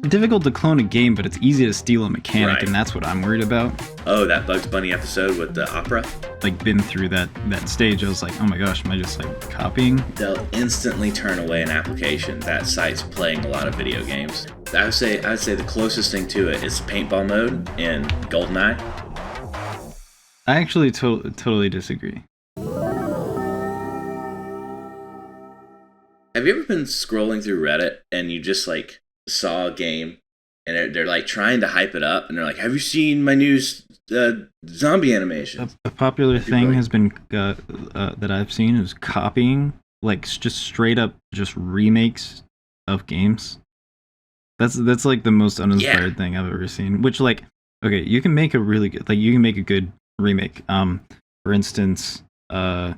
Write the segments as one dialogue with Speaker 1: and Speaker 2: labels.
Speaker 1: difficult to clone a game, but it's easy to steal a mechanic,
Speaker 2: Right.
Speaker 1: and that's what I'm worried about.
Speaker 2: Oh, that Bugs Bunny episode with the opera?
Speaker 1: Like, been through that stage, I was like, oh my gosh, am I just like copying?
Speaker 2: They'll instantly turn away an application that site's playing a lot of video games. I'd say the closest thing to it is paintball mode in GoldenEye.
Speaker 1: I actually totally disagree.
Speaker 2: Have you ever been scrolling through Reddit and you just like saw a game and they're like trying to hype it up and they're like, have you seen my new zombie animation?
Speaker 1: A popular thing has been that I've seen is copying, like just straight up just remakes of games. That's like the most uninspired thing I've ever seen. Which, like, okay, you can make a really good, like, you can make a good remake. For instance, I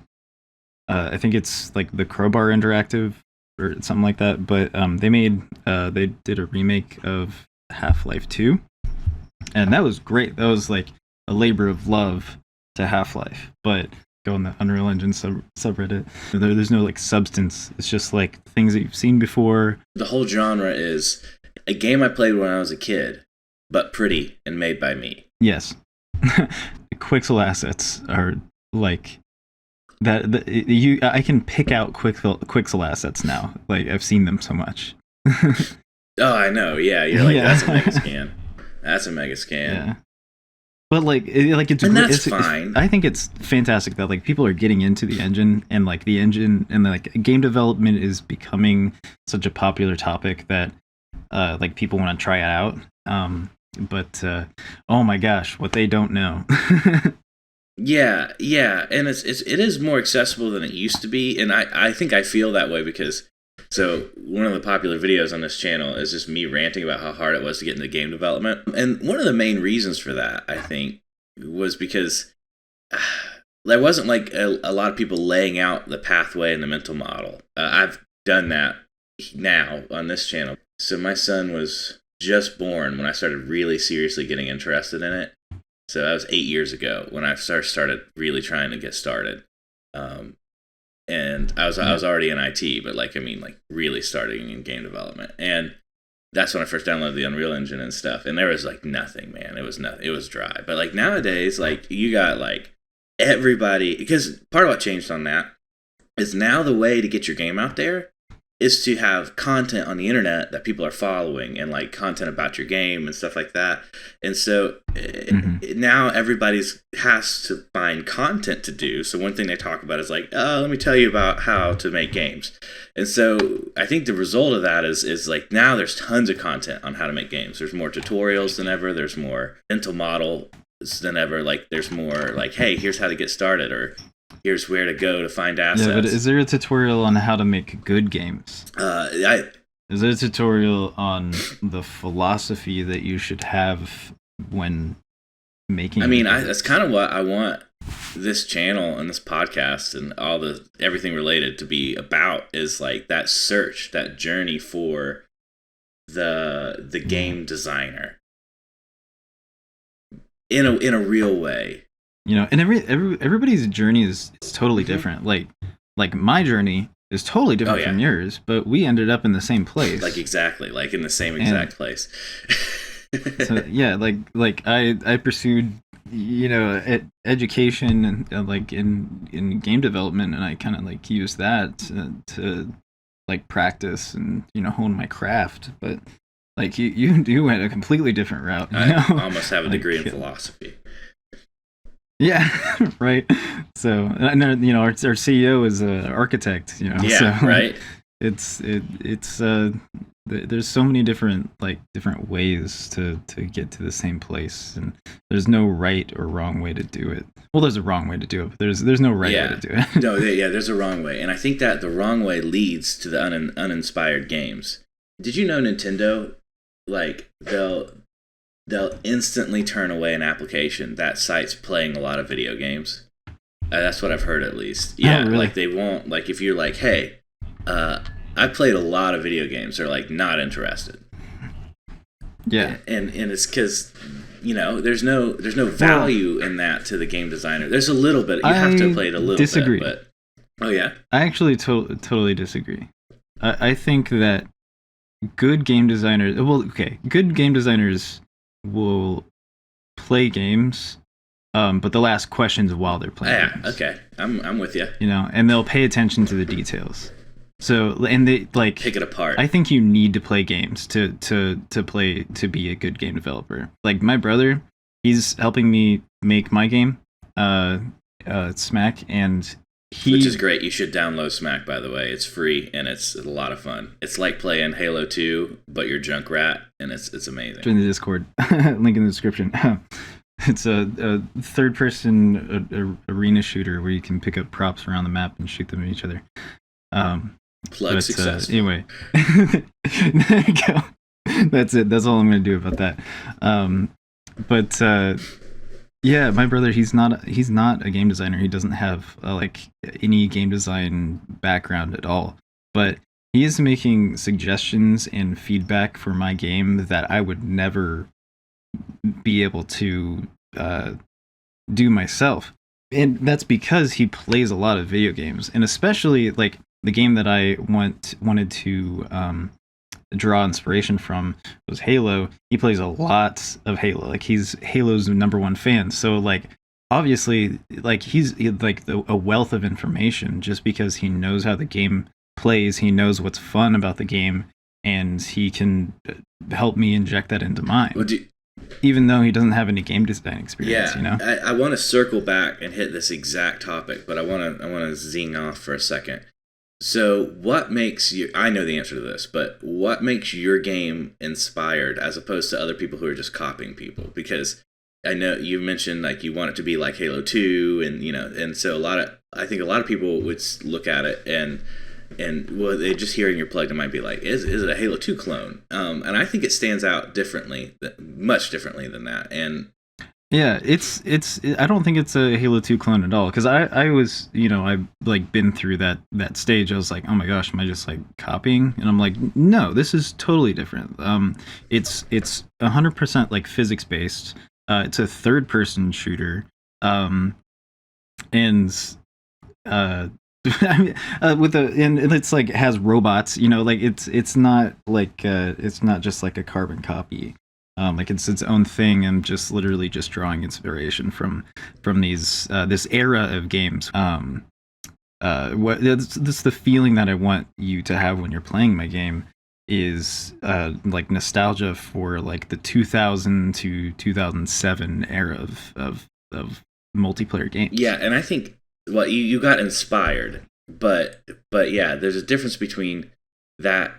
Speaker 1: think it's like the Crowbar Interactive or something like that. But they did a remake of Half-Life 2, and that was great. That was like a labor of love to Half-Life. But go on the Unreal Engine subreddit. There's no like substance. It's just like things that you've seen before.
Speaker 2: The whole genre is a game I played when I was a kid, but pretty and made by me.
Speaker 1: Yes. Quixel assets are like that. I can pick out Quixel assets now. Like, I've seen them so much.
Speaker 2: Oh, I know. Yeah, you're like,
Speaker 1: Yeah.
Speaker 2: that's a mega scan. That's a mega scan.
Speaker 1: Yeah. But like it's
Speaker 2: And
Speaker 1: great.
Speaker 2: that's fine.
Speaker 1: I think it's fantastic that like people are getting into the engine, and like the engine and like game development is becoming such a popular topic that like people want to try it out. But oh my gosh, what they don't know.
Speaker 2: Yeah, and it is more accessible than it used to be, and I think I feel that way because one of the popular videos on this channel is just me ranting about how hard it was to get into game development, and one of the main reasons for that, I think, was because there wasn't like a lot of people laying out the pathway and the mental model. I've done that now on this channel. So my son was just born when I started really seriously getting interested in it. So that was 8 years ago when I started really trying to get started. And I was already in IT, but like really starting in game development. And that's when I first downloaded the Unreal Engine and stuff. And there was like nothing, man. It was nothing. It was dry. But like nowadays, like you got like everybody, because part of what changed on that is now the way to get your game out there is to have content on the internet that people are following and like content about your game and stuff like that. And so now everybody's has to find content to do. So one thing they talk about is like, oh, let me tell you about how to make games. And so I think the result of that is like now there's tons of content on how to make games. There's more tutorials than ever. There's more mental models than ever. Like there's more like, hey, here's how to get started, or here's where to go to find assets.
Speaker 1: Yeah, but is there a tutorial on how to make good games? Is there a tutorial on the philosophy that you should have when making?
Speaker 2: I mean, that's kind of what I want this channel and this podcast and everything related to be about, is like that search, that journey for the game designer in a real way.
Speaker 1: You know, and everybody's journey is totally different. Like my journey is totally different from yours, but we ended up in the same place.
Speaker 2: Like exactly, like in the same exact place.
Speaker 1: So yeah, like I pursued, you know, education and like in game development, and I kind of like used that to like practice and, you know, hone my craft. But like you went a completely different route.
Speaker 2: I almost have a degree in philosophy.
Speaker 1: Yeah, right. So, and you know, our CEO is an architect. You know,
Speaker 2: yeah,
Speaker 1: so,
Speaker 2: right.
Speaker 1: It's there's so many different ways to get to the same place, and there's no right or wrong way to do it. Well, there's a wrong way to do it, but there's no right way to do it.
Speaker 2: No, there's a wrong way, and I think that the wrong way leads to the uninspired games. Did you know Nintendo, like they'll instantly turn away an application that site's playing a lot of video games? That's what I've heard, at least. Yeah,
Speaker 1: really?
Speaker 2: Like they won't, like if you're like, hey, I played a lot of video games, they're like not interested.
Speaker 1: Yeah,
Speaker 2: and it's because, you know, there's no value in that to the game designer. There's a little bit. You have to play it a little
Speaker 1: disagree.
Speaker 2: bit. But oh yeah,
Speaker 1: I actually totally disagree. I think that good game designers. Well, okay, good game designers will play games, but they'll ask questions while they're playing
Speaker 2: Yeah,
Speaker 1: games.
Speaker 2: okay, I'm with you.
Speaker 1: And they'll pay attention to the details. So, and they like
Speaker 2: Pick it apart.
Speaker 1: I think you need to play games to be a good game developer. Like my brother, he's helping me make my game, Smack, and
Speaker 2: which is great. You should download Smack, by the way. It's free and it's a lot of fun. It's like playing Halo 2, but you're Junkrat, and it's amazing.
Speaker 1: Join the Discord. Link in the description. It's a third-person arena shooter where you can pick up props around the map and shoot them at each other.
Speaker 2: Plug successful.
Speaker 1: Anyway, there you go. That's it. That's all I'm going to do about that. Yeah, my brother, he's not a game designer. He doesn't have like any game design background at all. But he is making suggestions and feedback for my game that I would never be able to do myself. And that's because he plays a lot of video games, and especially like the game that I wanted to draw inspiration from was Halo. He plays a lot of Halo. Like he's Halo's #1 fan. So like obviously like he's like a wealth of information just because he knows how the game plays. He knows what's fun about the game, and he can help me inject that into mine.
Speaker 2: Well,
Speaker 1: even though he doesn't have any game design experience,
Speaker 2: you know. I want to circle back and hit this exact topic, but I want to zing off for a second. So what makes you, I know the answer to this, but what makes your game inspired as opposed to other people who are just copying people? Because I know you mentioned like you want it to be like Halo 2, and you know, and so I think a lot of people would look at it and well, they just hearing your plug, they might be like, is it a Halo 2 clone? And I think it stands out differently, much differently than that. And
Speaker 1: yeah, it's I don't think it's a Halo 2 clone at all, because I was, you know, I've like been through that stage. I was like, oh my gosh, am I just like copying? And I'm like, no, this is totally different. It's 100% like physics based. It's a third person shooter. And and it's like has robots, you know, like it's not like it's not just like a carbon copy. Like it's its own thing, and just literally just drawing inspiration from these this era of games. This the feeling that I want you to have when you're playing my game is like nostalgia for like the 2000 to 2007 era of multiplayer games.
Speaker 2: Yeah, and I think you got inspired, but yeah, there's a difference between that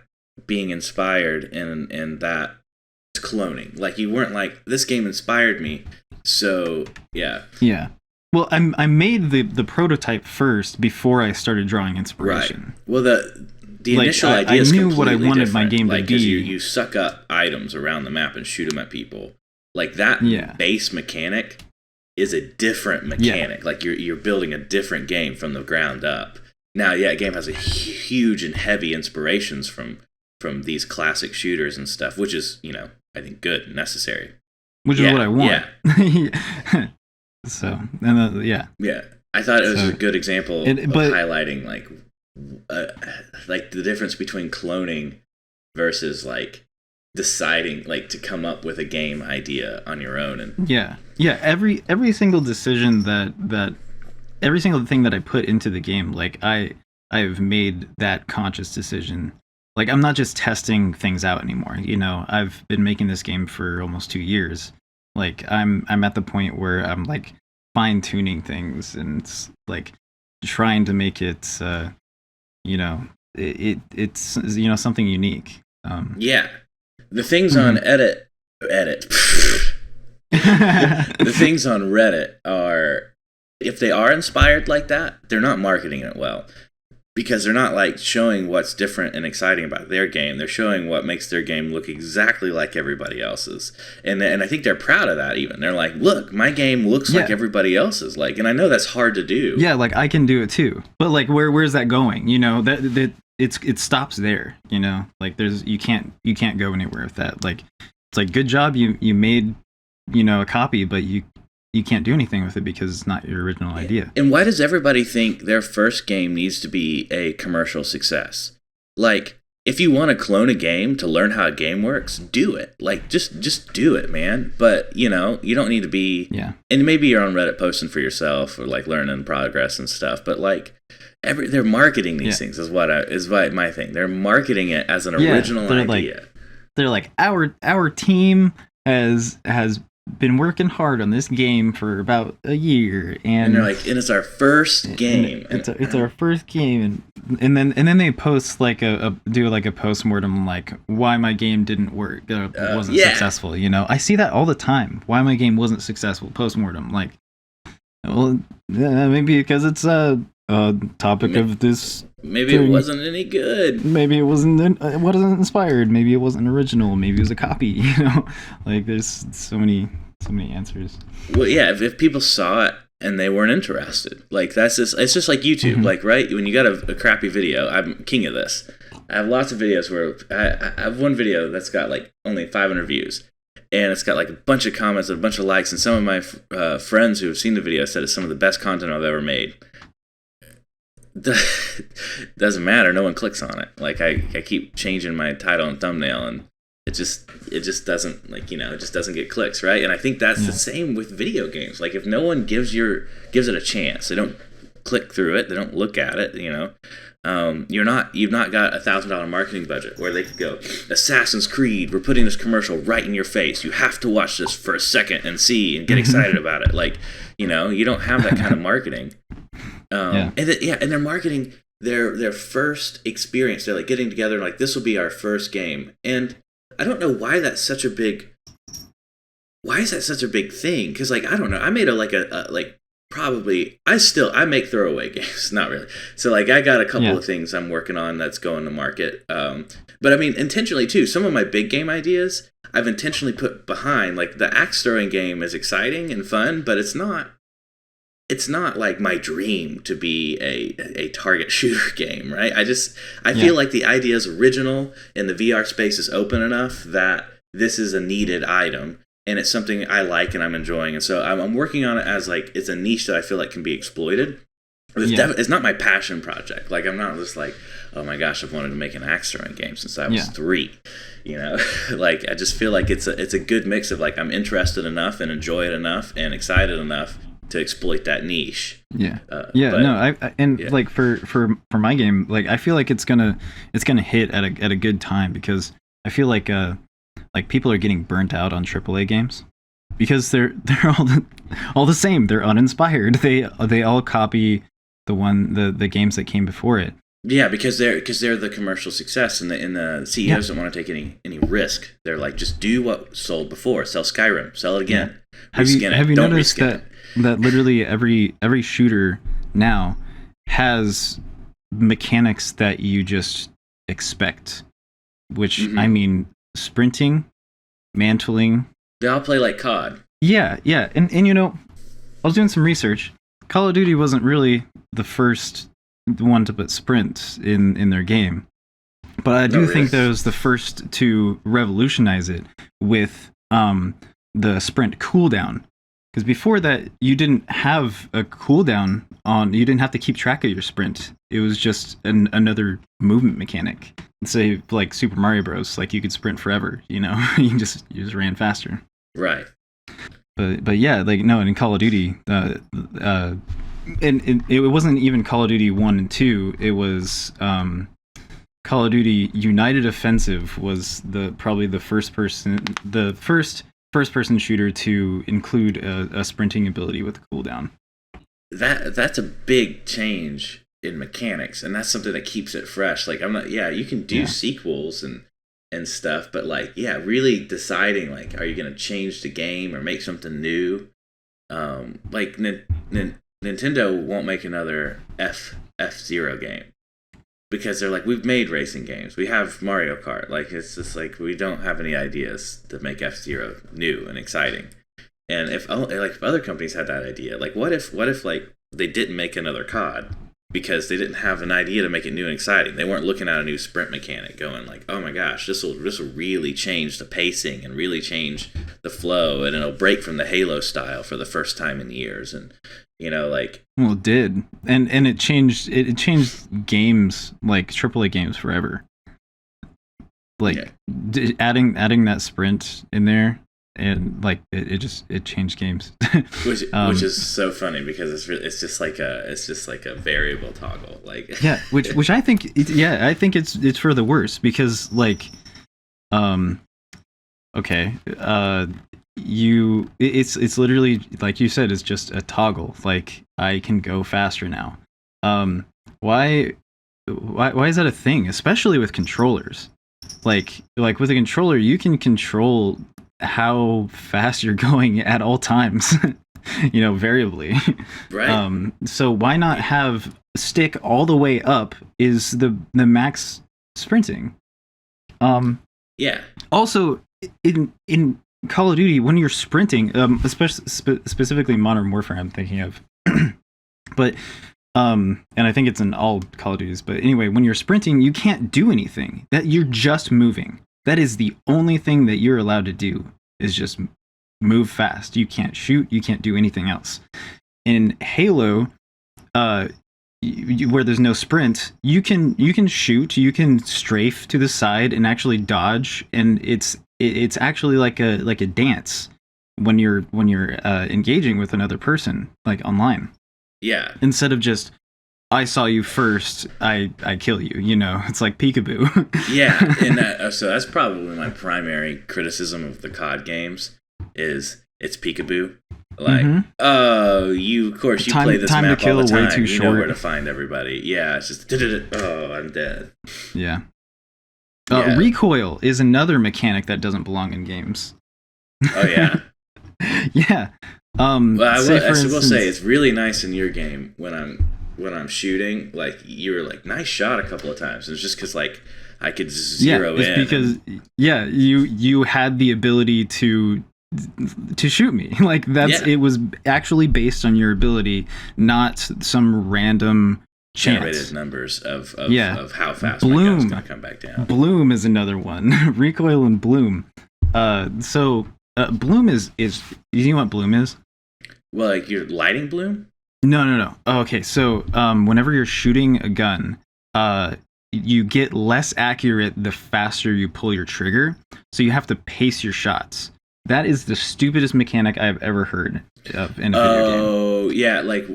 Speaker 2: being inspired and that cloning. Like you weren't like, this game inspired me, so yeah. Well,
Speaker 1: I made the prototype first before I started drawing inspiration.
Speaker 2: Right. Well, the initial idea is
Speaker 1: knew what I wanted my game to be.
Speaker 2: You suck up items around the map and shoot them at people. Like that base mechanic is a different mechanic. Like you're building a different game from the ground up. Now, yeah, a game has a huge and heavy inspirations from these classic shooters and stuff, which is, you know, I think good and necessary.
Speaker 1: Which is what I want.
Speaker 2: Yeah.
Speaker 1: So, and
Speaker 2: yeah. I thought it was a good example of highlighting like the difference between cloning versus like deciding like to come up with a game idea on your own. And
Speaker 1: every single decision that every single thing that I put into the game, like I've made that conscious decision. Like I'm not just testing things out anymore. You know, I've been making this game for almost 2 years. Like I'm at the point where I'm like fine tuning things and like trying to make it you know, it's you know, something unique.
Speaker 2: The things on edit the things on Reddit are, if they are inspired like that, they're not marketing it well, because they're not like showing what's different and exciting about their game. They're showing what makes their game look exactly like everybody else's, and I think they're proud of that. Even they're like, look, my game looks like everybody else's. Like, and I know that's hard to do.
Speaker 1: Yeah, like I can do it too, but like where's that going? You know, that it stops there. You know, like you can't go anywhere with that. Like it's like, good job, you made, you know, a copy, but you can't do anything with it because it's not your original idea.
Speaker 2: And why does everybody think their first game needs to be a commercial success? Like, if you want to clone a game to learn how a game works, do it. Like just do it, man. But you don't need to be.
Speaker 1: Yeah.
Speaker 2: And maybe you're on Reddit posting for yourself or like learning progress and stuff. But like they're marketing these things is what my thing. They're marketing it as an original idea.
Speaker 1: They're like our team has been working hard on this game for about a year, and
Speaker 2: they're like, and it's our first game.
Speaker 1: It's our first game, and then they post like do a postmortem, like why my game didn't work or wasn't successful. I see that all the time. Why my game wasn't successful? Postmortem, like, well, maybe because it's a topic of this.
Speaker 2: Maybe it wasn't any good.
Speaker 1: Maybe it wasn't inspired. Maybe it wasn't original. Maybe it was a copy. Like there's so many answers.
Speaker 2: Well, yeah. If people saw it and they weren't interested, like it's just like YouTube. Mm-hmm. Like when you got a crappy video, I'm king of this. I have lots of videos where I have one video that's got like only 500 views, and it's got like a bunch of comments and a bunch of likes, and some of my friends who have seen the video said it's some of the best content I've ever made. Doesn't matter, no one clicks on it. Like I keep changing my title and thumbnail, and it just doesn't, like, it just doesn't get clicks, right? And I think that's the same with video games. Like if no one gives it a chance, they don't click through it, they don't look at it, you've not got $1,000 marketing budget where they could go, Assassin's Creed, we're putting this commercial right in your face, you have to watch this for a second and see and get excited about it. Like, you don't have that kind of marketing. And they're marketing their first experience. They're like getting together and like, this will be our first game. And I don't know why that's such a big. Why is that such a big thing? Because like I don't know. I made I make throwaway games. Not really. So like I got a couple of things I'm working on that's going to market. But I mean intentionally too. Some of my big game ideas I've intentionally put behind. Like the axe throwing game is exciting and fun, but it's not like my dream to be a target shooter game, right? I feel like the idea is original and the VR space is open enough that this is a needed item and it's something I like and I'm enjoying. And so I'm working on it as like, it's a niche that I feel like can be exploited. It's not my passion project. Like I'm not just like, oh my gosh, I've wanted to make an axe throwing game since I was 3. Like I just feel like it's a good mix of like I'm interested enough and enjoy it enough and excited enough to exploit that niche. Like for my game, like I feel like it's gonna hit at a good time, because I feel like people are getting burnt out on AAA games because they're all the same. They're uninspired. They all copy the games that came before it. Yeah, because they're the commercial success, and the CEOs don't want to take any risk. They're like, just do what sold before. Sell Skyrim. Sell it again.
Speaker 1: Have you noticed that literally every shooter now has mechanics that you just expect, which I mean sprinting, mantling.
Speaker 2: They all play like COD.
Speaker 1: Yeah, and I was doing some research. Call of Duty wasn't really the first one to put sprint in their game, but I do think that was the first to revolutionize it with the sprint cooldown. Because before that, you didn't have a cooldown you didn't have to keep track of your sprint. It was just another movement mechanic. Say like Super Mario Bros. Like you could sprint forever, you just ran faster.
Speaker 2: Right.
Speaker 1: But yeah, like no, in Call of Duty, and it wasn't even Call of Duty 1 and 2. It was Call of Duty United Offensive was probably the first first-person shooter to include a sprinting ability with a cooldown.
Speaker 2: That's a big change in mechanics, and that's something that keeps it fresh. Like you can do sequels and stuff, but like really deciding like, are you going to change the game or make something new? Like Nintendo won't make another F-Zero game. Because they're like, we've made racing games. We have Mario Kart. Like, it's just like, we don't have any ideas to make F-Zero new and exciting. And if other companies had that idea, like, what if like, they didn't make another COD because they didn't have an idea to make it new and exciting? They weren't looking at a new sprint mechanic going like, oh my gosh, this will really change the pacing and really change the flow, and it'll break from the Halo style for the first time in years. And well, it did, and it changed games, like AAA games, forever.
Speaker 1: like
Speaker 2: Yeah.
Speaker 1: adding that sprint in there, and like it changed games.
Speaker 2: Which is so funny because it's just like a variable toggle, like
Speaker 1: yeah, which I think I think it's for the worst, because like okay, it's literally like you said, it's just a toggle. Like, I can go faster now. Why is that a thing, especially with controllers? Like with a controller, you can control how fast you're going at all times, variably.
Speaker 2: right.
Speaker 1: So why not have stick all the way up is the max sprinting?
Speaker 2: Yeah.
Speaker 1: Also, in Call of Duty, when you're sprinting, especially specifically Modern Warfare, I'm thinking of, but and I think it's in all Call of Duties. But anyway, when you're sprinting, you can't do anything. That you're just moving. That is the only thing that you're allowed to do, is just move fast. You can't shoot. You can't do anything else. In Halo, where there's no sprint, you can shoot, you can strafe to the side and actually dodge, and it's actually like a dance when you're engaging with another person, like online.
Speaker 2: Yeah.
Speaker 1: Instead of just, I saw you first, I kill you. It's like peekaboo.
Speaker 2: Yeah, and so that's probably my primary criticism of the COD games is it's peekaboo. Like, you play this
Speaker 1: time
Speaker 2: map
Speaker 1: to kill
Speaker 2: all the time.
Speaker 1: way too
Speaker 2: you
Speaker 1: short.
Speaker 2: know where to find everybody. Yeah, it's just I'm dead.
Speaker 1: Yeah.
Speaker 2: Yeah.
Speaker 1: Recoil is another mechanic that doesn't belong in games.
Speaker 2: Oh yeah.
Speaker 1: Yeah.
Speaker 2: Well, I will say it's really nice in your game when I'm shooting. Like, you were like, nice shot a couple of times. It's just because like I could zero in.
Speaker 1: Because you had the ability to shoot me. Like, it was actually based on your ability, not some random
Speaker 2: generated
Speaker 1: chance.
Speaker 2: numbers of how fast
Speaker 1: Bloom.
Speaker 2: my gun's gonna come back down.
Speaker 1: Bloom is another one. Recoil and Bloom. Bloom is you know what Bloom is?
Speaker 2: Well, like, you're lighting Bloom?
Speaker 1: No. Oh, okay, so whenever you're shooting a gun, you get less accurate the faster you pull your trigger, so you have to pace your shots. That is the stupidest mechanic I've ever heard of in a video game.
Speaker 2: Oh, yeah, like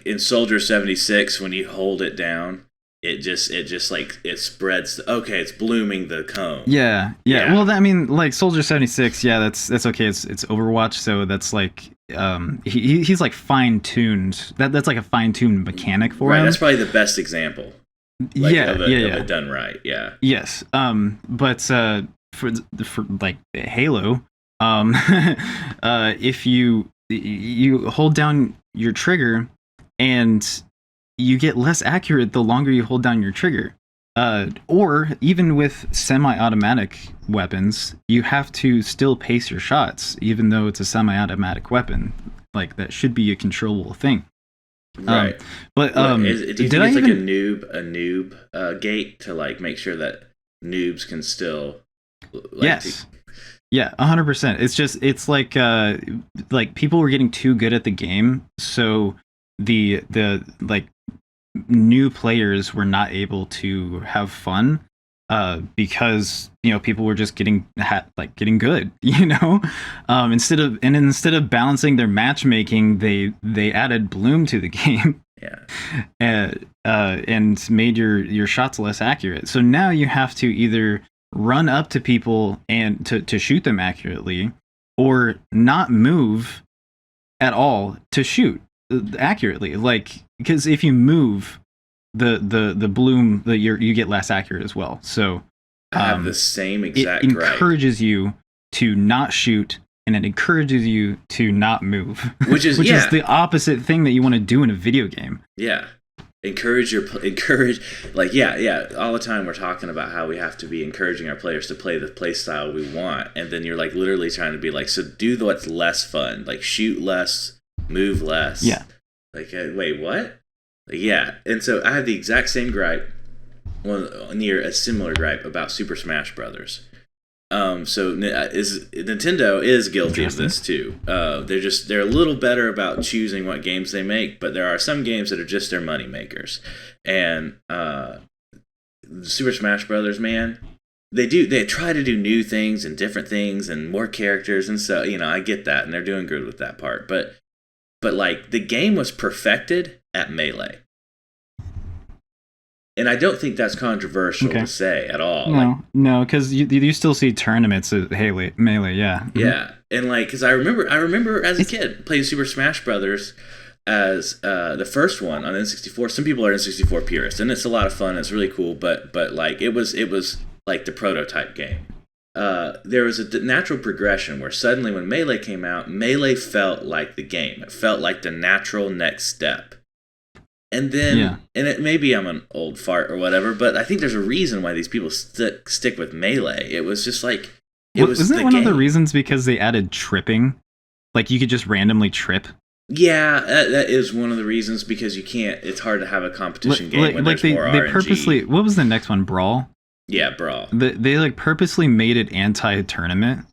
Speaker 2: in Soldier 76, when you hold it down, it just like it spreads. Okay, it's blooming the cone.
Speaker 1: Yeah. Well, I mean, like Soldier 76, yeah, that's okay. It's Overwatch, so that's like he's like fine tuned. That's like a fine tuned mechanic for him.
Speaker 2: That's probably the best example. Like, of it done right. Yeah.
Speaker 1: Yes. But for like Halo, if you hold down your trigger, and you get less accurate the longer you hold down your trigger. Or even with semi-automatic weapons, you have to still pace your shots, even though it's a semi-automatic weapon. Like, that should be a controllable thing.
Speaker 2: Right.
Speaker 1: But
Speaker 2: do you think it's like a noob gate to like make sure that noobs can still?
Speaker 1: Yes. Yeah, 100%. It's like people were getting too good at the game, so the like new players were not able to have fun because people were just getting good. Instead of balancing their matchmaking, they added Bloom to the game. And made your shots less accurate. So now you have to either run up to people and to shoot them accurately, or not move at all to shoot accurately. Like, because if you move, the Bloom, you get less accurate as well. So
Speaker 2: I have the same exact
Speaker 1: it encourages you to not shoot, and it encourages you to not move, which is the opposite thing that you want to do in a video game.
Speaker 2: Yeah. Encourage all the time we're talking about how we have to be encouraging our players to play the play style we want, and then you're like literally trying to be like, so do what's less fun, like shoot less, move less.
Speaker 1: Yeah.
Speaker 2: Like, wait, what? Yeah. And so I have the exact same gripe, near a similar gripe about Super Smash Brothers. Nintendo is guilty of this too. They're a little better about choosing what games they make, but there are some games that are just their money makers. And Super Smash Brothers, man, they try to do new things and different things and more characters, and so I get that, and they're doing good with that part, but like the game was perfected at Melee. And I don't think that's controversial to say at all.
Speaker 1: No, because you still see tournaments at Melee, yeah. Mm-hmm.
Speaker 2: Yeah, and like, because I remember as a kid playing Super Smash Brothers as the first one on N64. Some people are N64 purists, and it's a lot of fun. It's really cool, but like it was like the prototype game. There was a natural progression where suddenly when Melee came out, Melee felt like the game. It felt like the natural next step. And then, and it maybe I'm an old fart or whatever, but I think there's a reason why these people stick with Melee. It was just like
Speaker 1: Isn't that one of the reasons because they added tripping? Like you could just randomly trip.
Speaker 2: Yeah, that is one of the reasons, because you can't. It's hard to have a competition game when there's more RNG. They
Speaker 1: purposely. What was the next one? Brawl.
Speaker 2: Yeah, Brawl.
Speaker 1: They like purposely made it anti-tournament.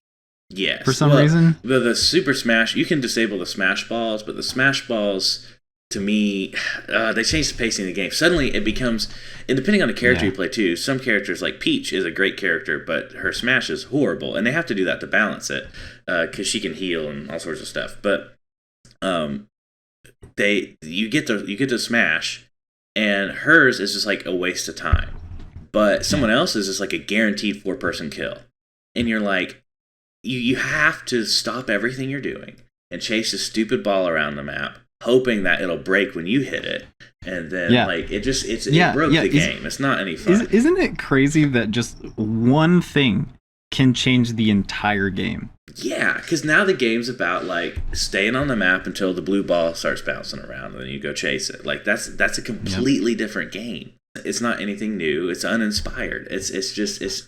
Speaker 2: Yes.
Speaker 1: For some reason.
Speaker 2: The Super Smash, you can disable the Smash Balls, but the Smash Balls, to me, they changed the pacing of the game. Suddenly it becomes, and depending on the character you play too, some characters like Peach is a great character, but her Smash is horrible, and they have to do that to balance it, because she can heal and all sorts of stuff. But you get to Smash, and hers is just like a waste of time. But someone else's is like a guaranteed 4-person kill. And you're like, you have to stop everything you're doing and chase this stupid ball around the map, hoping that it'll break when you hit it. And then it broke the game. It's not any fun.
Speaker 1: Isn't it crazy that just one thing can change the entire game?
Speaker 2: Yeah, because now the game's about like staying on the map until the blue ball starts bouncing around, and then you go chase it. Like that's a completely different game. It's not anything new. It's uninspired. It's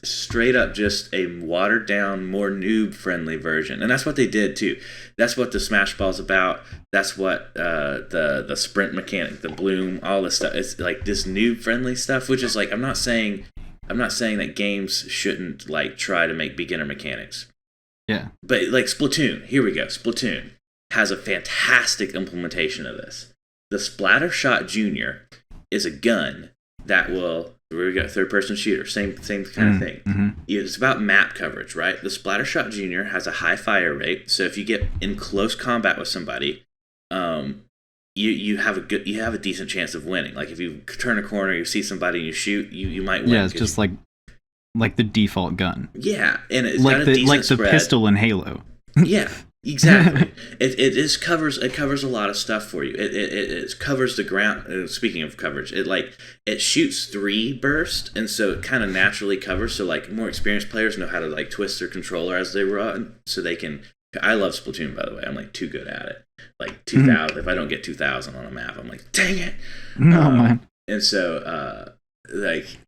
Speaker 2: straight up just a watered down, more noob friendly version, and that's what they did too. That's what the Smash Ball's about. That's what the sprint mechanic, the bloom, all this stuff. It's like this noob friendly stuff, which is like I'm not saying that games shouldn't like try to make beginner mechanics.
Speaker 1: Yeah.
Speaker 2: But like Splatoon, here we go. Splatoon has a fantastic implementation of this. The Splatter Shot Junior is a gun that will, we got third-person shooter, same kind of thing. Mm-hmm. It's about map coverage, right? The Splatter Shot Junior has a high fire rate, so if you get in close combat with somebody, you have a decent chance of winning. Like if you turn a corner, you see somebody and you shoot, you might win.
Speaker 1: Yeah, it's just like the default gun.
Speaker 2: Yeah, and it's
Speaker 1: like
Speaker 2: got a decent
Speaker 1: the pistol in Halo.
Speaker 2: Yeah. Exactly. It covers a lot of stuff for you. It covers the ground. Speaking of coverage, it shoots 3 bursts, and so it kind of naturally covers. So like more experienced players know how to like twist their controller as they run, so they can. I love Splatoon, by the way. I'm like too good at it. Like 2000. If I don't get 2000 on a map, I'm like, dang it.
Speaker 1: No man.
Speaker 2: And so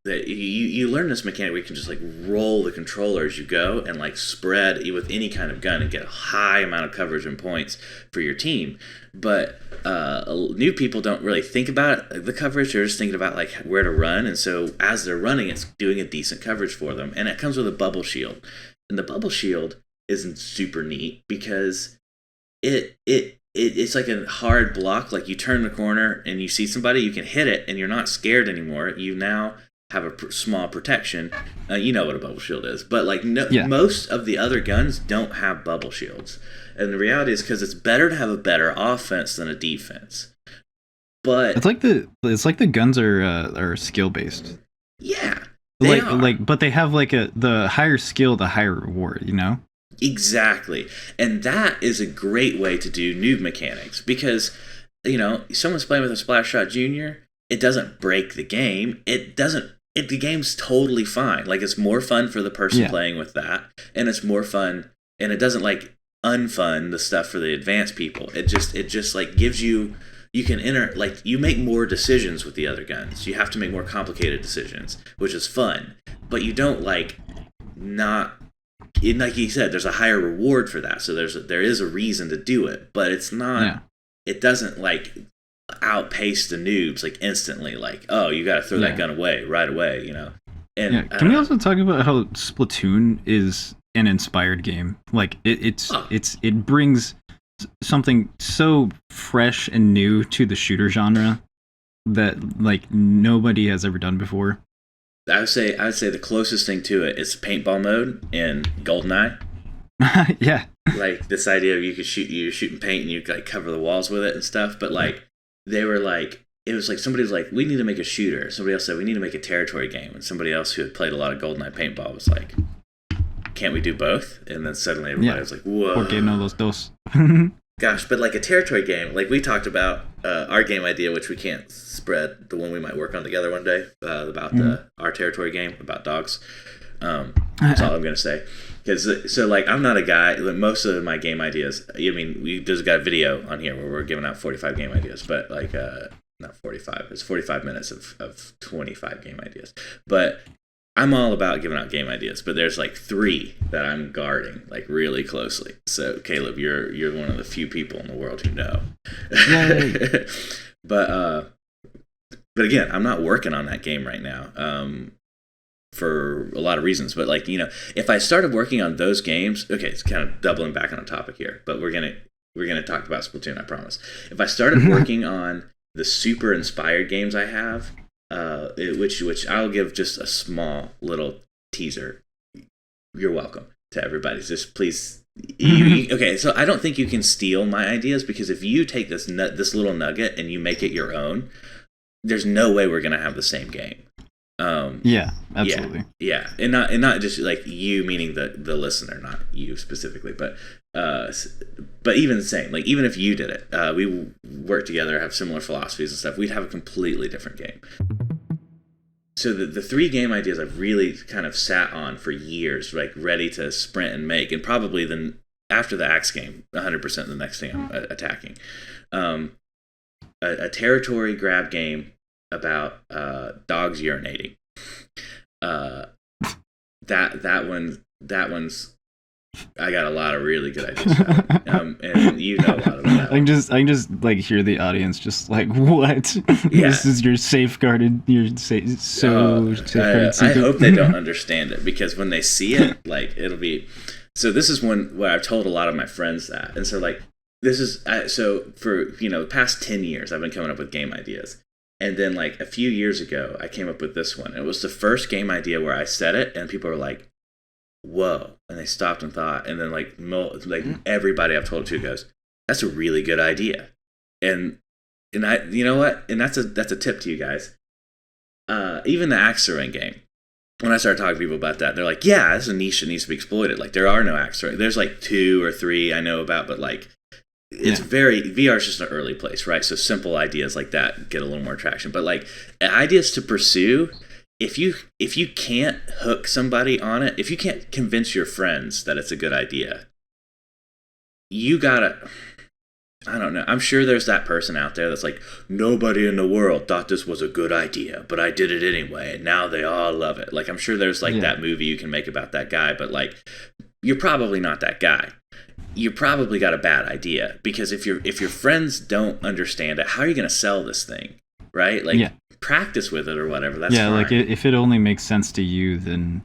Speaker 2: you learn this mechanic where you can just like roll the controller as you go and like spread with any kind of gun and get a high amount of coverage and points for your team. But new people don't really think about the coverage. They're just thinking about like where to run, and so as they're running, it's doing a decent coverage for them. And it comes with a bubble shield, and the bubble shield isn't super neat because it's like a hard block. Like you turn the corner and you see somebody, you can hit it, and you're not scared anymore. You now have a small protection. You know what a bubble shield is, but like most of the other guns don't have bubble shields, and the reality is because it's better to have a better offense than a defense. But
Speaker 1: it's like the guns are skill based.
Speaker 2: Yeah,
Speaker 1: but they have like the higher skill, the higher reward. You know.
Speaker 2: Exactly. And that is a great way to do noob mechanics because, someone's playing with a Splash Shot Junior, it doesn't break the game. The game's totally fine. Like, it's more fun for the person playing with that, and it's more fun, and it doesn't, like, unfun the stuff for the advanced people. It just like, gives you can you make more decisions with the other guns. You have to make more complicated decisions, which is fun. But you don't, like you said, there's a higher reward for that, so there is a reason to do it, but it's not. It doesn't like outpace the noobs like instantly. Like, oh, you got to throw that gun away right away, And
Speaker 1: can we also talk about how Splatoon is an inspired game? Like it brings something so fresh and new to the shooter genre that like nobody has ever done before.
Speaker 2: I would say the closest thing to it is paintball mode in GoldenEye.
Speaker 1: Yeah.
Speaker 2: Like this idea of you're shooting paint and you like cover the walls with it and stuff. But like they were like, it was like somebody was like, we need to make a shooter. Somebody else said we need to make a territory game, and somebody else who had played a lot of GoldenEye paintball was like, can't we do both? And then suddenly everybody was like, whoa.
Speaker 1: Porque no los dos.
Speaker 2: Gosh, but like a territory game, like we talked about our game idea, which we can't spread, the one we might work on together one day, about our territory game about dogs. That's all I'm gonna say. Because so like I'm not a guy. Like, most of my game ideas, I mean, there's got a video on here where we're giving out 45 game ideas, but like not 45. It's 45 minutes of 25 game ideas. But I'm all about giving out game ideas, but there's like 3 that I'm guarding like really closely. So Kaleb, you're one of the few people in the world who know. But again, I'm not working on that game right now. For a lot of reasons, but like, you know, if I started working on those games, okay, it's kind of doubling back on a topic here, but we're gonna talk about Splatoon, I promise. If I started working on the super inspired games I have, which I'll give just a small little teaser. You're welcome to everybody. Just please. Okay, so I don't think you can steal my ideas, because if you take this little nugget and you make it your own, there's no way we're gonna have the same game.
Speaker 1: Yeah, absolutely.
Speaker 2: Yeah, and not just like you, meaning the listener, not you specifically, but even saying, like, even if you did it, we work together, have similar philosophies and stuff, we'd have a completely different game. So the 3 game ideas I've really kind of sat on for years, like ready to sprint and make, and probably then after the Axe game, 100% the next thing I'm attacking. A territory grab game about dogs urinating. That one's I got a lot of really good ideas about. And you know a lot about that.
Speaker 1: I can just like hear the audience just like, what?
Speaker 2: Yeah.
Speaker 1: This is your safeguarded, safeguarded secret.
Speaker 2: I hope they don't understand it, because when they see it, like, it'll be. So this is one where I've told a lot of my friends that, and so like this is so for the past 10 years I've been coming up with game ideas. And then like a few years ago, I came up with this one. It was the first game idea where I said it, and people were like, "Whoa!" And they stopped and thought. And then like everybody I've told it to goes, "That's a really good idea." And I, you know what? And that's a tip to you guys. Even the axe throwing game. When I started talking to people about that, they're like, "Yeah, that's a niche that needs to be exploited." Like there are no axe throwing. There's like 2 or 3 I know about, but like. It's VR is just an early place, right? So simple ideas like that get a little more traction. But like ideas to pursue, if you can't hook somebody on it, if you can't convince your friends that it's a good idea, you gotta. I don't know. I'm sure there's that person out there that's like, nobody in the world thought this was a good idea, but I did it anyway, and now they all love it. Like I'm sure there's like that movie you can make about that guy, but like you're probably not that guy. You probably got a bad idea, because if your friends don't understand it, how are you going to sell this thing, right? Like practice with it or whatever. That's fine.
Speaker 1: Like if it only makes sense to you, then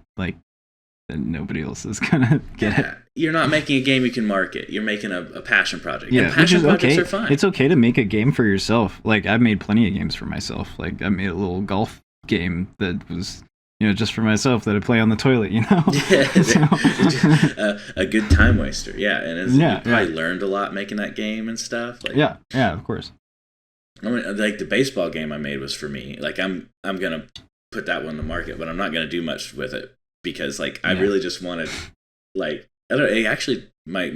Speaker 1: nobody else is gonna get it.
Speaker 2: You're not making a game you can market. You're making a passion project.
Speaker 1: Yeah,
Speaker 2: and passion projects are fine.
Speaker 1: It's okay to make a game for yourself. Like I've made plenty of games for myself. Like I made a little golf game that was. Just for myself that I play on the toilet,
Speaker 2: A good time waster, and you probably learned a lot making that game and stuff. Like,
Speaker 1: yeah, of course.
Speaker 2: I mean, like the baseball game I made was for me. Like I'm gonna put that one in the market, but I'm not gonna do much with it, because like I really just wanted, like I don't know, actually my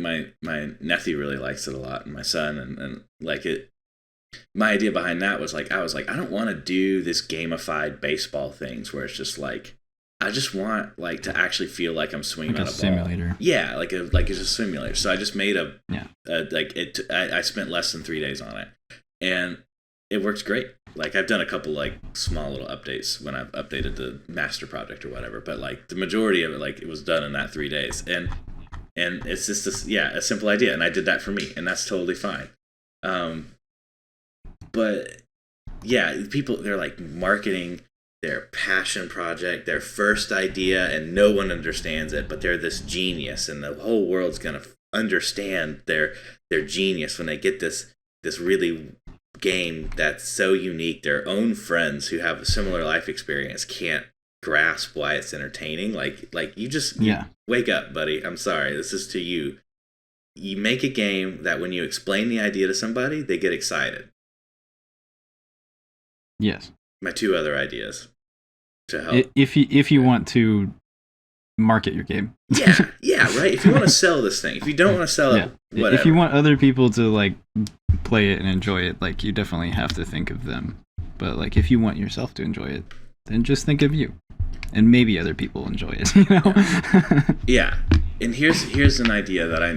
Speaker 2: nephew really likes it a lot, and my son, and like it. My idea behind that was like, I don't want to do this gamified baseball things where it's just like, I just want like to actually feel like I'm swinging
Speaker 1: like
Speaker 2: on a
Speaker 1: simulator.
Speaker 2: Ball. Yeah, like it's a simulator. So I just made I spent less than 3 days on it, and it works great. Like I've done a couple like small little updates when I've updated the master project or whatever, but like the majority of it, like it was done in that 3 days, and it's just a simple idea, and I did that for me, and that's totally fine. But yeah, people, they're like marketing their passion project, their first idea, and no one understands it, but they're this genius, and the whole world's gonna understand their genius when they get this really game that's so unique. Their own friends who have a similar life experience can't grasp why it's entertaining. Like you just wake up, buddy. I'm sorry, this is to you. You make a game that when you explain the idea to somebody, they get excited.
Speaker 1: Yes.
Speaker 2: My two other ideas to help.
Speaker 1: If you want to market your game.
Speaker 2: yeah, right. If you want to sell this thing, if you don't want to sell it, whatever.
Speaker 1: If you want other people to like play it and enjoy it, like you definitely have to think of them. But like if you want yourself to enjoy it, then just think of you, and maybe other people enjoy it. You know?
Speaker 2: Yeah. And here's an idea that I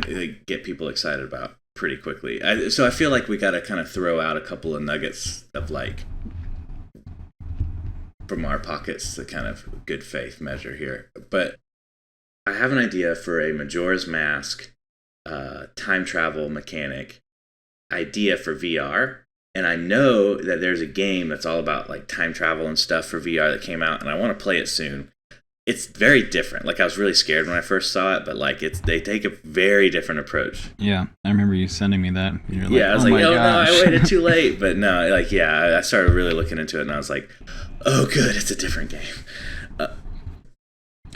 Speaker 2: get people excited about pretty quickly. So I feel like we got to kind of throw out a couple of nuggets of like from our pockets, the kind of good faith measure here. But I have an idea for a Majora's Mask time travel mechanic idea for VR. And I know that there's a game that's all about like time travel and stuff for VR that came out, and I want to play it soon. It's very different. Like I was really scared when I first saw it, but like they take a very different approach.
Speaker 1: Yeah, I remember you sending me that. You're like,
Speaker 2: I was like, oh no, I waited too late. But no, like I started really looking into it, and I was like, oh good, it's a different game.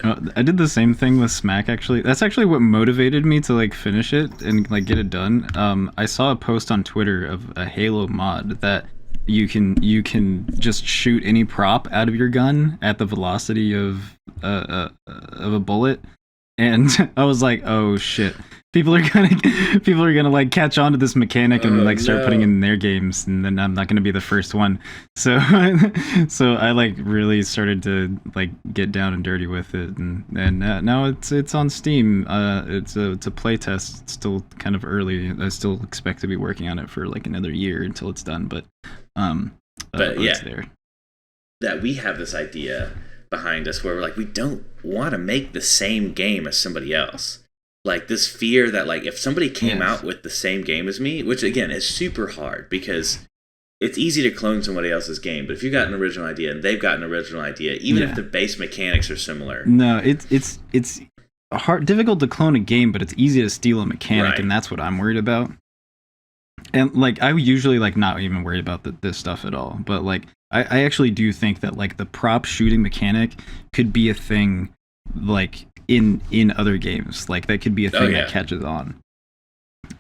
Speaker 1: I did the same thing with Smack, actually. That's actually what motivated me to like finish it and like get it done. I saw a post on Twitter of a Halo mod that you can just shoot any prop out of your gun at the velocity of a bullet, and I was like, oh shit, people are gonna like catch on to this mechanic and like start putting it in their games, and then I'm not gonna be the first one. So so I like really started to like get down and dirty with it, and now it's on Steam. It's a play test. It's still kind of early. I still expect to be working on it for like another year until it's done, but it's there.
Speaker 2: That we have this idea behind us where we're like, we don't want to make the same game as somebody else. Like this fear that like if somebody came out with the same game as me, which again is super hard because it's easy to clone somebody else's game, but if you got an original idea and they've got an original idea, even if the base mechanics are similar.
Speaker 1: No, it's difficult to clone a game, but it's easy to steal a mechanic, and that's what I'm worried about. And like I usually like not even worried about this stuff at all, but like I actually do think that like the prop shooting mechanic could be a thing like in other games, like that could be a thing that catches on.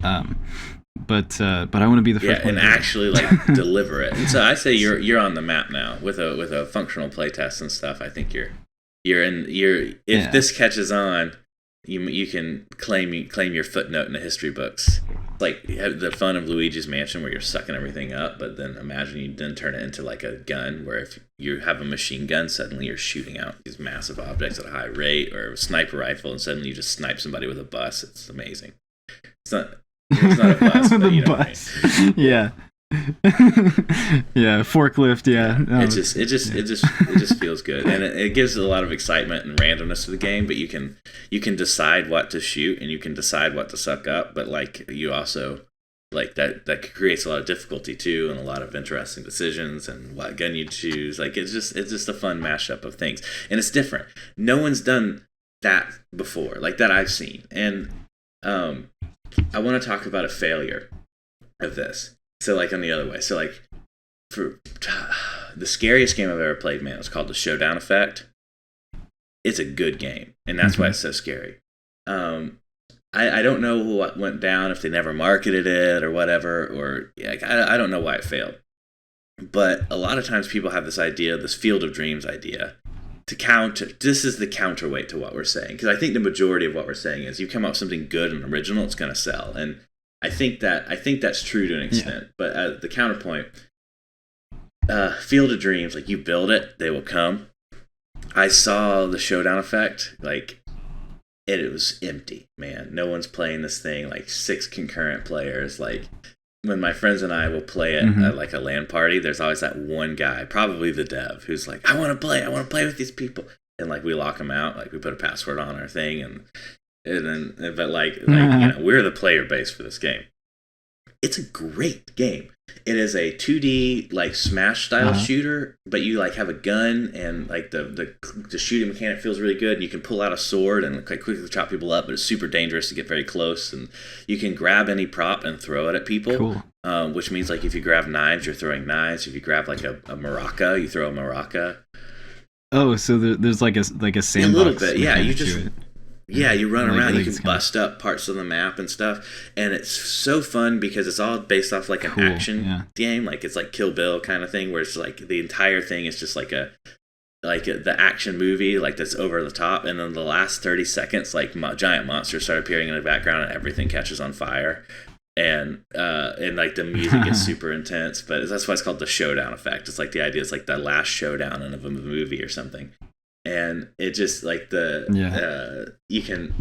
Speaker 1: But I want to be the first one
Speaker 2: and actually like deliver it. And so I say you're on the map now with a functional playtest and stuff. I think you're if this catches on, you can claim your footnote in the history books. Like you have the fun of Luigi's Mansion where you're sucking everything up, but then imagine you then turn it into like a gun where if you have a machine gun, suddenly you're shooting out these massive objects at a high rate, or a sniper rifle, and suddenly you just snipe somebody with a bus. It's amazing. It's not a bus, but you know what I mean.
Speaker 1: Yeah. Yeah, forklift. Yeah, no.
Speaker 2: It just feels good, and it gives a lot of excitement and randomness to the game. But you can decide what to shoot, and you can decide what to suck up. But like you also like that creates a lot of difficulty too, and a lot of interesting decisions and what gun you choose. Like it's just a fun mashup of things, and it's different. No one's done that before, like that I've seen, and I want to talk about a failure of this. So like on the other way, so like for the scariest game I've ever played, man, it was called The Showdown Effect. It's a good game, and that's why it's so scary. I don't know what went down, if they never marketed it or whatever, or I don't know why it failed. But a lot of times people have this idea, this Field of Dreams idea, to counter. This is the counterweight to what we're saying, because I think the majority of what we're saying is you come up with something good and original, it's going to sell, and I think that's true to an extent, but the counterpoint, Field of Dreams, like you build it, they will come. I saw The Showdown Effect, like it was empty, man. No one's playing this thing, like 6 concurrent players. Like when my friends and I will play it at like a LAN party, there's always that one guy, probably the dev, who's like, I want to play with these people, and like we lock them out, like we put a password on our thing, and then, but like you know, we're the player base for this game. It's a great game. It is a 2D like Smash style shooter, but you like have a gun, and like the shooting mechanic feels really good. And you can pull out a sword and like quickly chop people up, but it's super dangerous to get very close. And you can grab any prop and throw it at people. Cool. Which means like if you grab knives, you're throwing knives. If you grab like a maraca, you throw a maraca.
Speaker 1: Oh, so there's like a
Speaker 2: A little
Speaker 1: sandbox
Speaker 2: bit, yeah. You
Speaker 1: mechanic
Speaker 2: just
Speaker 1: to it.
Speaker 2: you run around. You
Speaker 1: Like
Speaker 2: can
Speaker 1: it's kind of
Speaker 2: bust up parts of the map and stuff, and it's so fun because it's all based off like an
Speaker 1: cool.
Speaker 2: action
Speaker 1: Yeah.
Speaker 2: game, like it's like Kill Bill kind of thing, where it's like the entire thing is just the action movie, like that's over the top, and then the last 30 seconds, like giant monsters start appearing in the background, and everything catches on fire, and like the music gets super intense. But that's why it's called the showdown effect. It's like the idea is like the last showdown of a movie or something, and it just like you can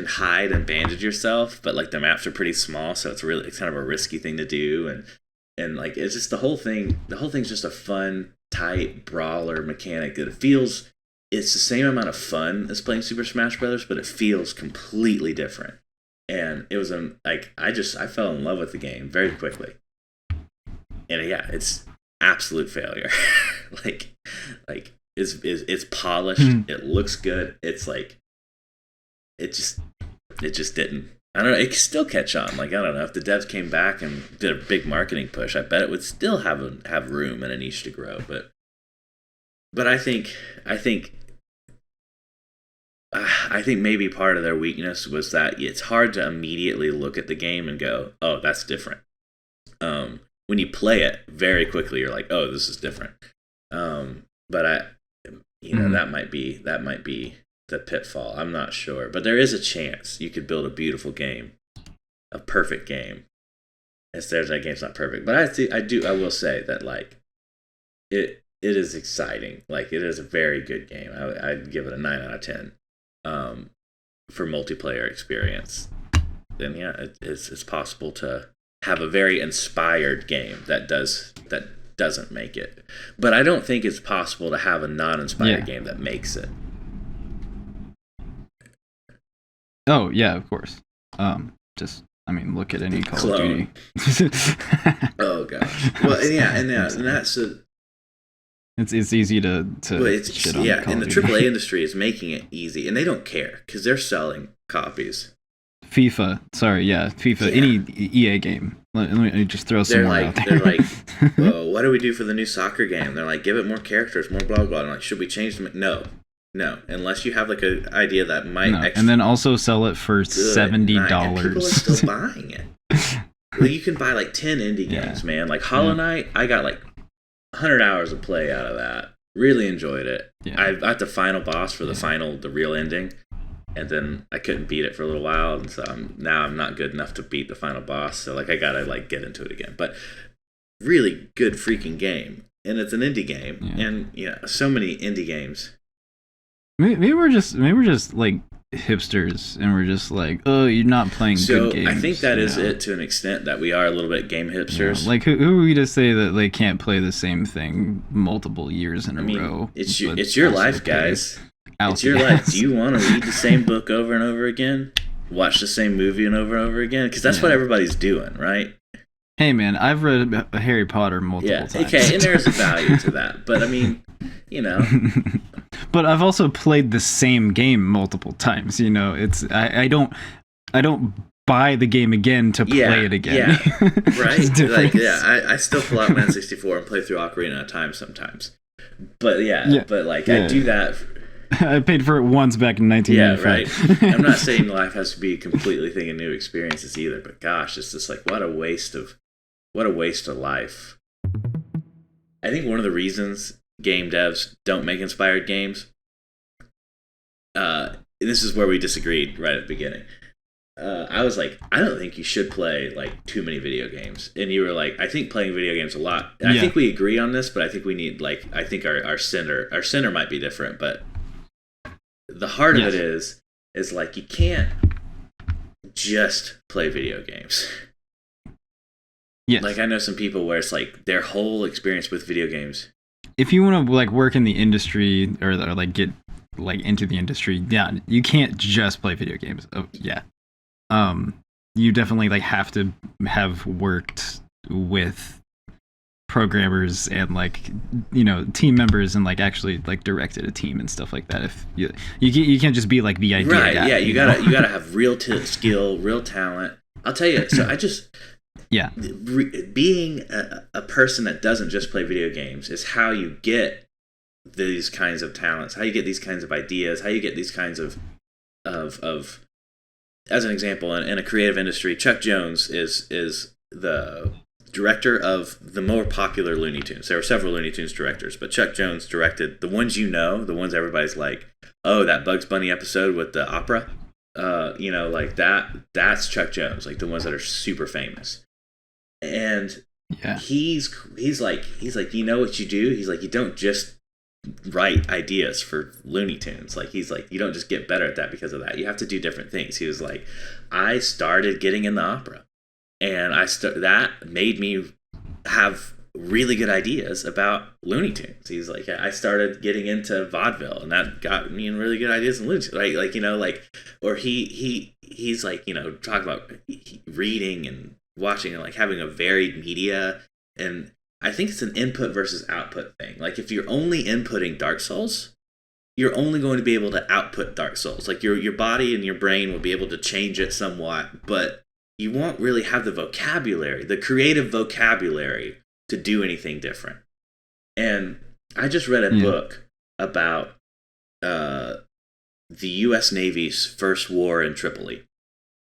Speaker 2: hide and bandage yourself, but like the maps are pretty small, so it's kind of a risky thing to do, and like it's just the whole thing's just a fun tight brawler mechanic that it's the same amount of fun as playing Super Smash Brothers, but it feels completely different. And it was I fell in love with the game very quickly. And yeah, it's absolute failure. like it's polished, it looks good. It's like it just didn't. I don't know. It could still catch on. Like I don't know if the devs came back and did a big marketing push. I bet it would still have room and a niche to grow. But I think maybe part of their weakness was that it's hard to immediately look at the game and go, "Oh, that's different." When you play it very quickly, you're like, "Oh, this is different." But that might be the pitfall. I'm not sure, but there is a chance you could build a beautiful game, a perfect game. That game's not perfect, but I will say that like it is exciting. Like it is a very good game. I'd give it a 9 out of 10 for multiplayer experience. And yeah, it's possible to have a very inspired game that doesn't make it, but I don't think it's possible to have a non-inspired game that makes it.
Speaker 1: Oh yeah, of course. Look at any Call of Duty.
Speaker 2: Oh gosh. Well, and that's
Speaker 1: it's easy to shit on Call
Speaker 2: and the
Speaker 1: of Duty.
Speaker 2: AAA industry is making it easy, and they don't care because they're selling copies.
Speaker 1: FIFA, any EA game. Let me just throw some more out there.
Speaker 2: They're like, well, what do we do for the new soccer game? They're like, give it more characters, more blah blah. I'm like, should we change them? No, unless you have like an idea that might.
Speaker 1: And then also sell it for $70.
Speaker 2: People are still buying it. Well, you can buy like 10 indie games, man. Like Hollow Knight, I got like 100 hours of play out of that. Really enjoyed it.
Speaker 1: Yeah.
Speaker 2: I got the final boss for the real ending, and then I couldn't beat it for a little while, and so now I'm not good enough to beat the final boss. So like I gotta like get into it again. But really good freaking game, and it's an indie game, and so many indie games.
Speaker 1: Maybe we're just like hipsters, and we're just like, oh, you're not playing good games.
Speaker 2: I think that is it to an extent, that we are a little bit game hipsters.
Speaker 1: Yeah. Like who are we to say that they can't play the same thing multiple years in a row?
Speaker 2: It's your life, guys. It's your life. Do you want to read the same book over and over again? Watch the same movie and over again? Because that's what everybody's doing, right?
Speaker 1: Hey man, I've read Harry Potter multiple times.
Speaker 2: Okay, and there's a value to that. But I mean,
Speaker 1: But I've also played the same game multiple times. It's I don't buy the game again to play it again.
Speaker 2: Yeah, right. Like I still pull out Man 64 and play through Ocarina of Time sometimes. But I do that.
Speaker 1: I paid for it once back in 1995.
Speaker 2: Yeah, right. I'm not saying life has to be a completely thing of new experiences either, but gosh, it's just like what a waste of life. I think one of the reasons game devs don't make inspired games, this is where we disagreed right at the beginning. I was like, I don't think you should play like too many video games, and you were like, I think playing video games a lot. I think we agree on this, but I think we need I think our center might be different, but the heart of it is like you can't just play video games.
Speaker 1: Yes.
Speaker 2: Like I know some people where it's like their whole experience with video games.
Speaker 1: If you want to like work in the industry or like get like into the industry, you can't just play video games. Oh, yeah. You definitely like have to have worked with programmers and like team members and like actually like directed a team and stuff like that. If you can't just be like the idea guy.
Speaker 2: Yeah, you gotta have real skill, real talent. I'll tell you. So I just being a person that doesn't just play video games is how you get these kinds of talents, how you get these kinds of ideas, how you get these kinds of as an example, in a creative industry, Chuck Jones is the director of the more popular Looney Tunes. There were several Looney Tunes directors, but Chuck Jones directed the ones the ones everybody's like, oh, that Bugs Bunny episode with the opera, like that's Chuck Jones, like the ones that are super famous. And he's like, you know what you do? He's like, you don't just write ideas for Looney Tunes. Like, he's like, you don't just get better at that because of that. You have to do different things. He was like, I started getting in the opera, and that made me have really good ideas about Looney Tunes. He's like, I started getting into vaudeville, and that got me in really good ideas in Looney Tunes. Or he's like, talk about reading and watching and like having a varied media. And I think it's an input versus output thing. Like, if you're only inputting Dark Souls, you're only going to be able to output Dark Souls. Like, your body and your brain will be able to change it somewhat, but you won't really have the vocabulary, the creative vocabulary, to do anything different. And I just read a book about the U.S. Navy's first war in Tripoli.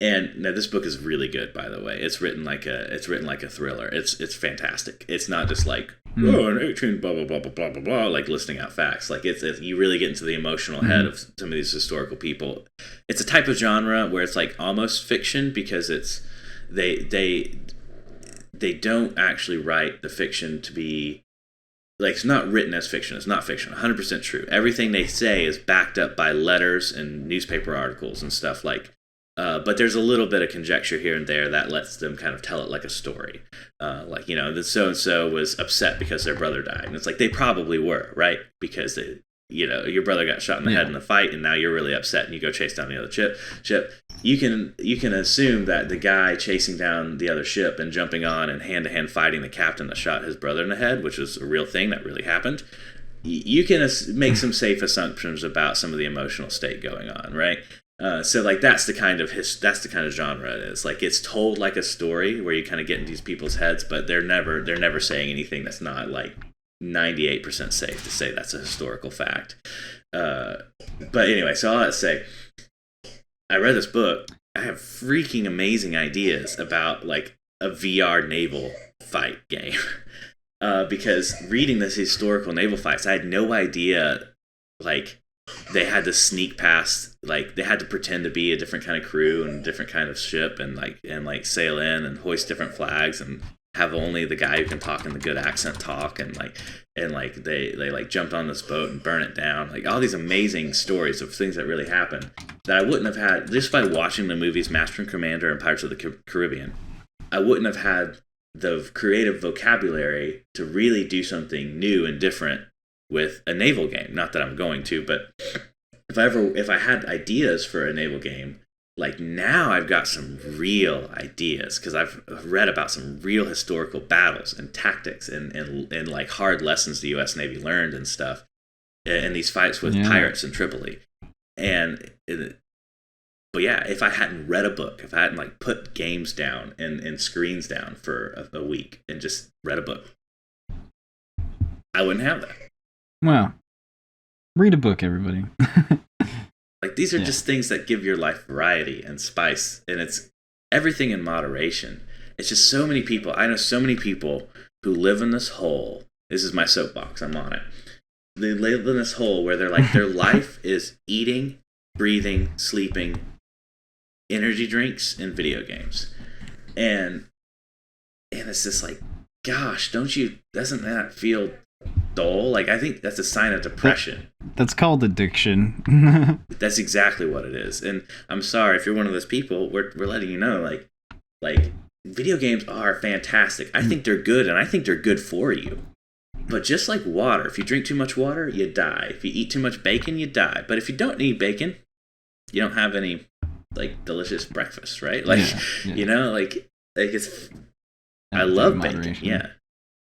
Speaker 2: And now this book is really good, by the way. It's written like a thriller. It's fantastic. It's not just like an 18 blah blah blah blah blah blah blah, like listing out facts. Like it's you really get into the emotional head of some of these historical people. It's a type of genre where it's like almost fiction, because it's they don't actually write the fiction to be like, it's not written as fiction. It's not fiction. 100% true. Everything they say is backed up by letters and newspaper articles and stuff like. But there's a little bit of conjecture here and there that lets them kind of tell it like a story. That so-and-so was upset because their brother died. And it's like, they probably were, right? Because, your brother got shot in the head in the fight, and now you're really upset, and you go chase down the other ship. You can assume that the guy chasing down the other ship and jumping on and hand-to-hand fighting the captain that shot his brother in the head, which was a real thing that really happened, you can make some safe assumptions about some of the emotional state going on, right? So like that's the kind of genre it is. Like, it's told like a story where you kind of get into these people's heads, but they're never saying anything that's not like 98% safe to say that's a historical fact. But anyway, so all that to say, I read this book. I have freaking amazing ideas about like a VR naval fight game. Because reading this historical naval fights, I had no idea like they had to sneak past, like they had to pretend to be a different kind of crew and a different kind of ship, and sail in and hoist different flags and have only the guy who can talk in the good accent talk, and they jumped on this boat and burn it down. Like, all these amazing stories of things that really happened that I wouldn't have had just by watching the movies Master and Commander and Pirates of the Caribbean. I wouldn't have had the creative vocabulary to really do something new and different with a naval game. Not that I'm going to, but if I had ideas for a naval game, like now I've got some real ideas, because I've read about some real historical battles and tactics and like hard lessons the U.S. Navy learned and stuff in these fights with pirates in Tripoli. But yeah, if I hadn't read a book, if I hadn't like put games down and screens down for a week and just read a book, I wouldn't have that.
Speaker 1: Wow. Read a book, everybody.
Speaker 2: Like, these are just things that give your life variety and spice, and it's everything in moderation. It's just so many people. I know so many people who live in this hole. This is my soapbox. I'm on it. They live in this hole where they're like, their life is eating, breathing, sleeping, energy drinks, and video games. And it's just like, gosh, doesn't that feel dull? Like, I think that's a sign of depression.
Speaker 1: That's called addiction.
Speaker 2: That's exactly what it is. And I'm sorry if you're one of those people. We're letting you know, like video games are fantastic. I think they're good, and I think they're good for you. But just like water, if you drink too much water, you die. If you eat too much bacon, you die. But if you don't eat bacon, you don't have any like delicious breakfast, right? Like, like it's. I love bacon. Yeah.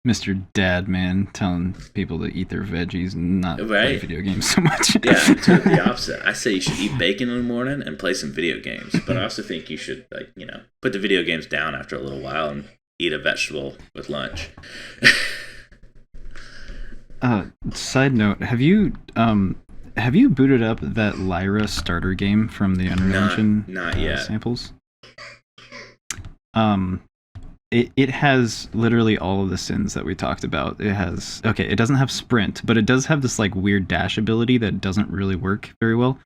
Speaker 1: Mr. Dad Man telling people to eat their veggies and not play video games so much.
Speaker 2: Yeah, totally the opposite. I say you should eat bacon in the morning and play some video games, but I also think you should put the video games down after a little while and eat a vegetable with lunch.
Speaker 1: Side note: have you booted up that Lyra starter game from the Unreal Engine
Speaker 2: Not yet.
Speaker 1: samples? Um, it has literally all of the sins that we talked about. It has it doesn't have sprint, but it does have this like weird dash ability that doesn't really work very well.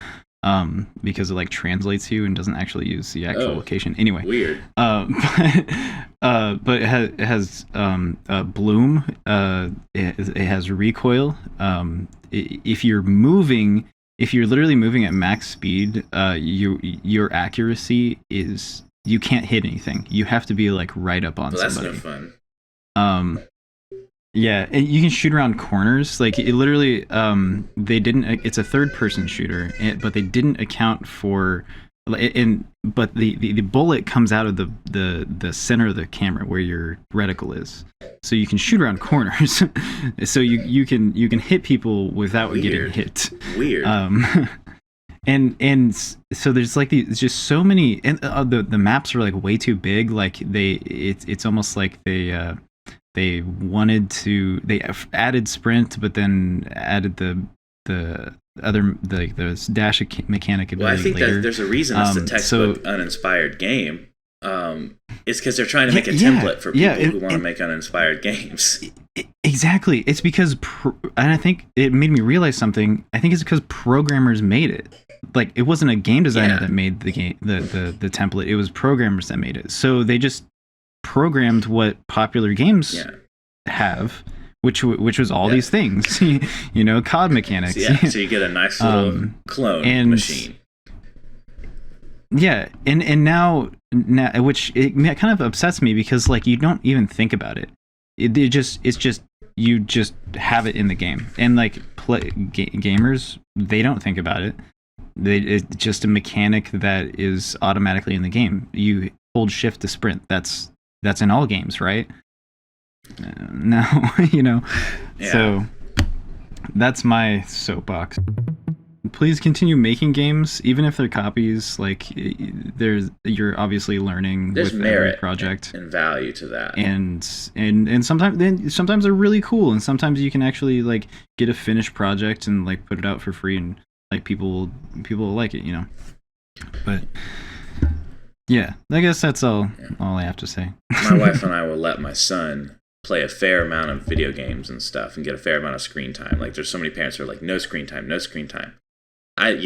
Speaker 1: Because it like translates you and doesn't actually use the actual location. Anyway,
Speaker 2: weird.
Speaker 1: But it has bloom. It has recoil. If you're literally moving at max speed, your accuracy is, you can't hit anything. You have to be like right up on somebody.
Speaker 2: That's no fun.
Speaker 1: Yeah, and you can shoot around corners. Like it literally, they didn't. It's a third-person shooter, but they didn't account for. But the bullet comes out of the center of the camera where your reticle is, so you can shoot around corners. So you can hit people without getting hit.
Speaker 2: Weird.
Speaker 1: And so there's like these just so many, and the maps are like way too big. Like it's almost like they wanted to, they added sprint, but then added the other the dash mechanic ability.
Speaker 2: Well, I think
Speaker 1: later.
Speaker 2: that there's a reason it's the textbook uninspired game. It's because they're trying to make a template for people who want to make uninspired games.
Speaker 1: Exactly. It's because, and I think it made me realize something. I think it's because programmers made it. Like it wasn't a game designer that made the game, the template. It was programmers that made it. So they just programmed what popular games have, which was all these things, COD mechanics.
Speaker 2: So you get a nice little clone machine.
Speaker 1: Yeah, and now, which it kind of upsets me because like you don't even think about it. It's just you just have it in the game, and like gamers, they don't think about it. It's just a mechanic that is automatically in the game. You hold shift to sprint. That's in all games, right? No, So that's my soapbox. Please continue making games, even if they're copies. Like you're obviously learning
Speaker 2: there's
Speaker 1: with
Speaker 2: merit
Speaker 1: every project
Speaker 2: and value to that.
Speaker 1: And sometimes they're really cool, and sometimes you can actually like get a finished project and like put it out for free, and like people will like it, But yeah, I guess that's all I have to say.
Speaker 2: My wife and I will let my son play a fair amount of video games and stuff and get a fair amount of screen time. Like there's so many parents who are like, no screen time, no screen time. I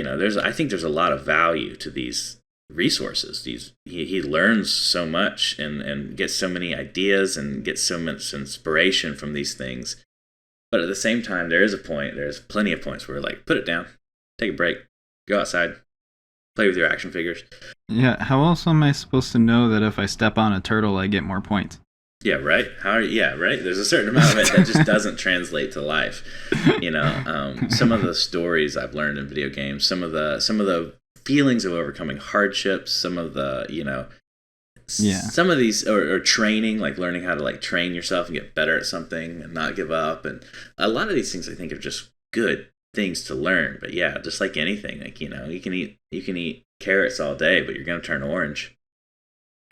Speaker 2: think there's a lot of value to these resources. He learns so much and gets so many ideas and gets so much inspiration from these things. But at the same time, there's plenty of points where like, put it down, take a break, go outside, play with your action figures.
Speaker 1: Yeah, how else am I supposed to know that if I step on a turtle, I get more points?
Speaker 2: Yeah, right. Right. There's a certain amount of it that just doesn't translate to life. Some of the stories I've learned in video games, some of the feelings of overcoming hardships, some of the some of these or training, like learning how to like train yourself and get better at something and not give up, and a lot of these things I think are just good things to learn. But yeah, just like anything, like you can eat carrots all day, but you're gonna turn orange.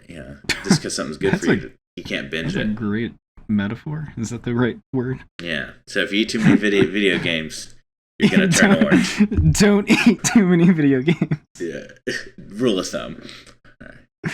Speaker 2: Yeah, just because something's good for you. You can't binge it.
Speaker 1: That's a great metaphor. Is that the right word?
Speaker 2: Yeah. So if you eat too many video games, you're going to turn orange.
Speaker 1: Don't eat too many video games.
Speaker 2: Yeah. Rule of thumb. All right.